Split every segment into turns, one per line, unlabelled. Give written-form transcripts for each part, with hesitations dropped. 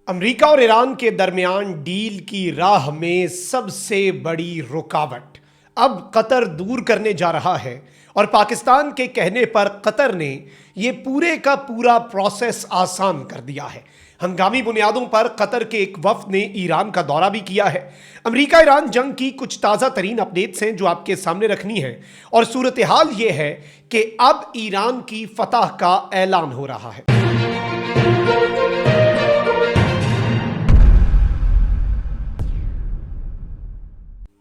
امریکہ اور ایران کے درمیان ڈیل کی راہ میں سب سے بڑی رکاوٹ اب قطر دور کرنے جا رہا ہے، اور پاکستان کے کہنے پر قطر نے یہ پورے کا پورا پروسیس آسان کر دیا ہے۔ ہنگامی بنیادوں پر قطر کے ایک وفد نے ایران کا دورہ بھی کیا ہے۔ امریکہ ایران جنگ کی کچھ تازہ ترین اپڈیٹس ہیں جو آپ کے سامنے رکھنی ہیں، اور صورتحال یہ ہے کہ اب ایران کی فتح کا اعلان ہو رہا ہے۔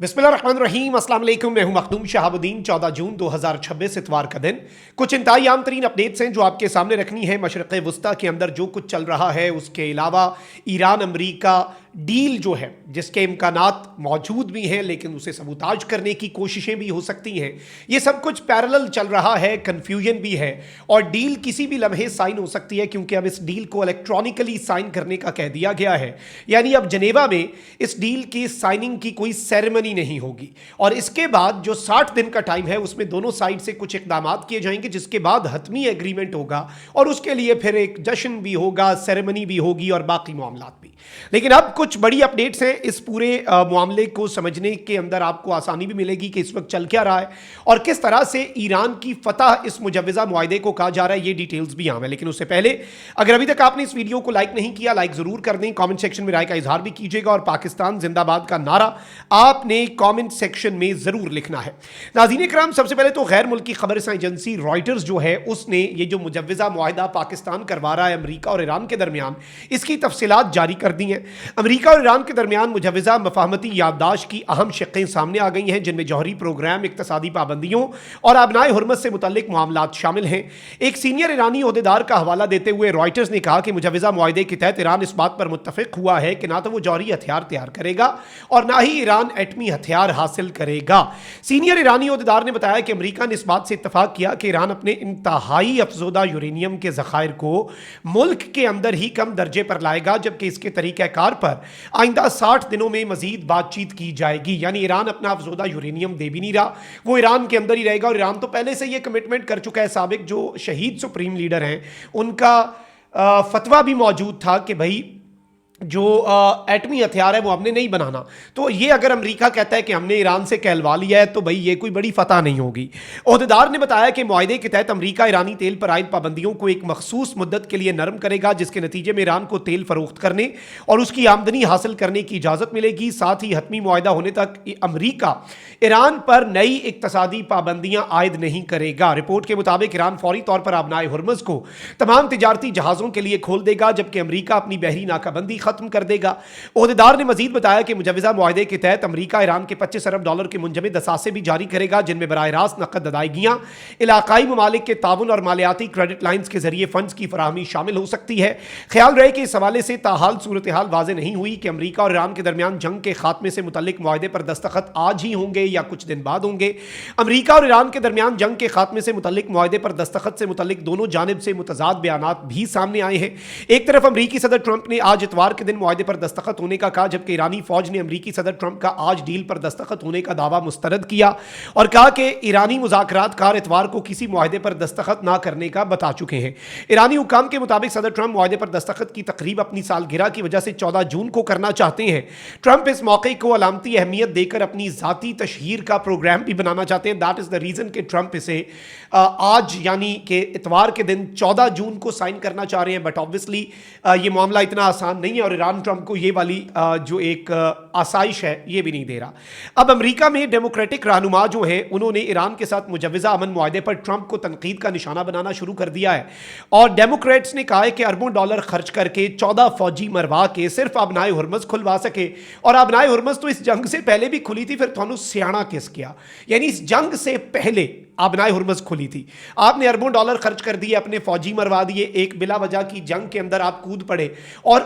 بسم اللہ الرحمن الرحیم، السلام علیکم، میں ہوں مخدوم شہاب الدین۔ 14 جون 2026 اتوار کا دن۔ کچھ انتہائی عام ترین اپڈیٹس ہیں جو آپ کے سامنے رکھنی ہے۔ مشرق وسطیٰ کے اندر جو کچھ چل رہا ہے، اس کے علاوہ ایران امریکہ ڈیل جو ہے، جس کے امکانات موجود بھی ہیں لیکن اسے سبوتاج کرنے کی کوششیں بھی ہو سکتی ہیں، یہ سب کچھ پیرلل چل رہا ہے، کنفیوژن بھی ہے، اور ڈیل کسی بھی لمحے سائن ہو سکتی ہے، کیونکہ اب اس ڈیل کو الیکٹرانکلی سائن کرنے کا کہہ دیا گیا ہے۔ یعنی اب جنیوا میں اس ڈیل کی سائننگ کی کوئی سیریمنی نہیں ہوگی، اور اس کے بعد جو 60 دن کا ٹائم ہے اس میں دونوں سائڈ سے کچھ اقدامات کیے جائیں گے، جس کے بعد حتمی ایگریمنٹ ہوگا، اور اس کے لیے پھر ایک جشن بھی ہوگا، سیریمنی بھی ہوگی، اور باقی معاملات بھی۔ لیکن اب کچھ بڑی اپڈیٹس ہیں۔ اس پورے معاملے کو سمجھنے کے اندر آپ کو آسانی بھی ملے گی کہ اس وقت چل کیا رہا ہے اور کس طرح سے ایران کی فتح اس مجوزہ معاہدے کو کہا جا رہا ہے، یہ ڈیٹیلز بھی عام ہے۔ لیکن اس سے پہلے اگر ابھی تک آپ نے اس ویڈیو کو لائک نہیں کیا، لائک ضرور کر دیں، کامنٹ سیکشن میں رائے کا اظہار بھی کیجیے گا، اور پاکستان زندہ باد کا نعرہ آپ نے کامنٹ سیکشن میں ضرور لکھنا ہے۔ ناظرین کرام، سب سے پہلے تو غیر ملکی خبر رساں ایجنسی رائٹرز جو ہے، اس نے یہ جو مجوزہ معاہدہ پاکستان کروا رہا ہے امریکہ اور ایران کے درمیان، اس کی تفصیلات جاری کر دی ہیں۔ امریکہ اور ایران کے درمیان مجوزہ مفاہمتی یادداشت کی اہم شقیں سامنے آ گئی ہیں، جن میں جوہری پروگرام، اقتصادی پابندیوں اور آبنائے حرمت سے متعلق معاملات شامل ہیں۔ ایک سینئر ایرانی عہدیدار کا حوالہ دیتے ہوئے رائٹرز نے کہا کہ مجوزہ معاہدے کے تحت ایران اس بات پر متفق ہوا ہے کہ نہ تو وہ جوہری ہتھیار تیار کرے گا اور نہ ہی ایران ایٹمی ہتھیار حاصل کرے گا۔ سینئر ایرانی عہدیدار نے بتایا کہ امریکہ نے اس بات سے اتفاق کیا کہ ایران اپنے انتہائی افزودہ یورینیم کے ذخائر کو ملک کے اندر ہی کم درجے پر لائے گا، جبکہ اس کے طریقہ کار پر آئندہ 60 دنوں میں مزید بات چیت کی جائے گی۔ یعنی ایران اپنا افزودہ یورینیم دے بھی نہیں رہا، وہ ایران کے اندر ہی رہے گا، اور ایران تو پہلے سے یہ کمٹمنٹ کر چکا ہے۔ سابق جو شہید سپریم لیڈر ہیں، ان کا فتویٰ بھی موجود تھا کہ بھائی جو ایٹمی ہتھیار ہے وہ ہم نے نہیں بنانا۔ تو یہ اگر امریکہ کہتا ہے کہ ہم نے ایران سے کہلوا لیا ہے تو بھائی یہ کوئی بڑی فتح نہیں ہوگی۔ عہدیدار نے بتایا کہ معاہدے کے تحت امریکہ ایرانی تیل پر عائد پابندیوں کو ایک مخصوص مدت کے لیے نرم کرے گا، جس کے نتیجے میں ایران کو تیل فروخت کرنے اور اس کی آمدنی حاصل کرنے کی اجازت ملے گی۔ ساتھ ہی حتمی معاہدہ ہونے تک امریکہ ایران پر نئی اقتصادی پابندیاں عائد نہیں کرے گا۔ رپورٹ کے مطابق ایران فوری طور پر آبنائے ہرمز کو تمام تجارتی جہازوں کے لیے کھول دے گا، جبکہ امریکہ اپنی بحری ناکہ بندی ختم کر دے گا۔ عہدیدار نے مزید بتایا کہ مجوزہ معاہدے کے تحت امریکہ ایران کے 25 ارب ڈالر کے منجمد اثاثے بھی جاری کرے گا، جن میں براہ راست نقد ادائیگیاں، علاقائی ممالک کے تعاون اور مالیاتی کریڈٹ لائنز کے ذریعے فنڈز کی فراہمی شامل ہو سکتی ہے۔ خیال رہے کہ اس حوالے سے تاحال صورتحال واضح نہیں ہوئی کہ امریکہ اور ایران کے درمیان جنگ کے خاتمے سے متعلق معاہدے پر دستخط آج ہی ہوں گے یا کچھ دن بعد ہوں گے۔ امریکہ اور ایران کے درمیان جنگ کے خاتمے سے متعلق معاہدے پر دستخط سے متعلق دونوں جانب سے متضاد بیانات بھی سامنے آئے ہیں۔ ایک طرف امریکی صدر ٹرمپ نے آج اتوار کے دن معاہدے پر دستخط ہونے کا کہا، جبکہ ایرانی فوج نے امریکی صدر ٹرمپ کا آج ڈیل پر دستخط ہونے کا دعویٰ مسترد کیا اور کہا کہ ایرانی مذاکرات کار اتوار کو کسی معاہدے پر دستخط نہ کرنے کا بتا چکے ہیں۔ ایرانی حکام کے مطابق صدر ٹرمپ معاہدے پر دستخط کی تقریب اپنی سالگرہ کی وجہ سے 14 جون کو کرنا چاہتے ہیں۔ ٹرمپ اس موقع کو علامتی اہمیت دے کر اپنی ذاتی تشہیر کا پروگرام بھی بنانا چاہتے ہیں۔ دیٹ از دا ریزن کہ ٹرمپ اسے آج یعنی کہ اتوار کے دن 14 جون کو سائن کرنا چاہ رہے ہیں، بٹ آبویسلی یہ معاملہ اتنا آسان نہیں ہے، اور ایران ٹرمپ کو یہ والی جو ایک آسائش ہے یہ بھی نہیں دے رہا۔ اب امریکہ میں ڈیموکریٹک رہنما جو ہیں، انہوں نے ایران کے ساتھ مجوزہ امن معاہدے پر ٹرمپ کو تنقید کا نشانہ بنانا شروع کر دیا ہے، اور ڈیموکریٹس نے کہا ہے کہ اربوں ڈالر خرچ کر کے 14 فوجی مروا کے صرف آبنائے ہرمز کھلوا سکے، اور آبنائے ہرمز تو اس جنگ سے پہلے بھی کھلی تھی، پھر تھانوں سیاڑا کس کیا؟ یعنی اس جنگ سے پہلے آبنائے ہرمز کھلی تھی، آپ نے اربوں ڈالر خرچ کر دیے، اپنے فوجی مروا دیے، ایک بلا وجہ کی جنگ کے اندر آپ کود پڑے، اور